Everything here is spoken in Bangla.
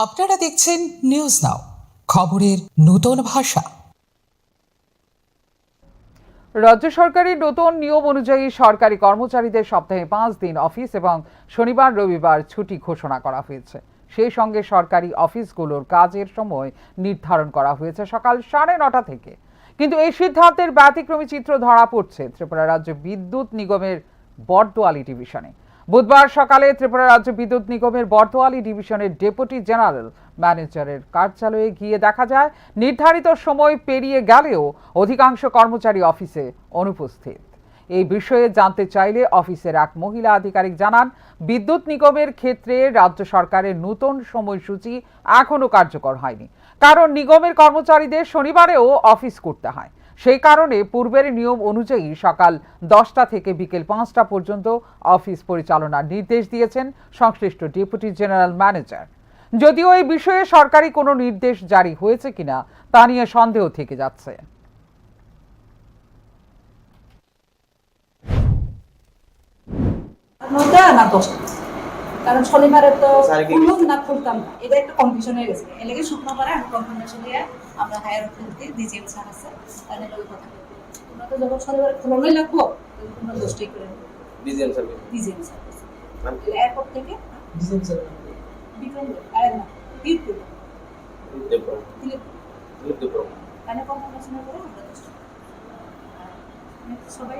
আপনারা দেখছেন নিউজ নাও, খবরের নতুন ভাষা। রাজ্য সরকারের নতুন নিয়ম অনুযায়ী সরকারি কর্মচারীদের সপ্তাহে 5 দিন অফিস এবং শনিবার রবিবার ছুটি ঘোষণা করা হয়েছে। সেই সঙ্গে সরকারি অফিসগুলোর কাজের সময় নির্ধারণ করা হয়েছে সকাল 9:30 থেকে। কিন্তু এই সিদ্ধান্তের ব্যতিক্রমী চিত্র ধরা পড়ছে ত্রিপুরা রাজ্য বিদ্যুৎ নিগমের বর্দোয়ালি ডিভিশনে। বুধবার সকালে ত্রিপুরা রাজ্য বিদ্যুৎ নিগমের বর্দোয়ালি ডিভিশনের ডেপুটি জেনারেল ম্যানেজারের কার্যালয়ে গিয়ে দেখা যায় নির্ধারিত সময় পেরিয়ে গেলেও অধিকাংশ কর্মচারী অফিসে অনুপস্থিত। এই বিষয়ে জানতে চাইলে অফিসের এক মহিলা আধিকারিক জানান, বিদ্যুৎ নিগমের ক্ষেত্রে রাজ্য সরকারের নতুন সময়সূচি এখনো কার্যকর হয়নি, কারণ নিগমের কর্মচারীদের শনিবারেও অফিস করতে হয়। সেই কারণে পূর্বের নিয়ম অনুযায়ী সকাল 10টা থেকে বিকেল 5টা পর্যন্ত অফিস পরিচালনার নির্দেশ দিয়েছেন সংশ্লিষ্ট ডেপুটি জেনারেল ম্যানেজার। যদিও এই বিষয়ে সরকারি কোনো নির্দেশ জারি হয়েছে কিনা তা নিয়ে সন্দেহ থেকে যাচ্ছে। কারণ শনিবারে তো খুলুন না খুলতাম না, এটা একটা কনফিউশন হয়ে গেছে। এর লাগে শুক্রবারে আমি কনফার্মেশন দিয়ে আমরা হায়ার অথরিটি ডিজিএম স্যার আছে তাদের লগে কথা বলি। তোমরা তো যখন শনিবারে খোলানোই লাগবো, তোমরা দোষটাই করে নেবে। ডিজিএম স্যার এয়ারপোর্ট থেকে ডিজিএম স্যার বিক্রম আরে না দিলপুর তাহলে কনফার্মেশনের পরে আমরা সবাই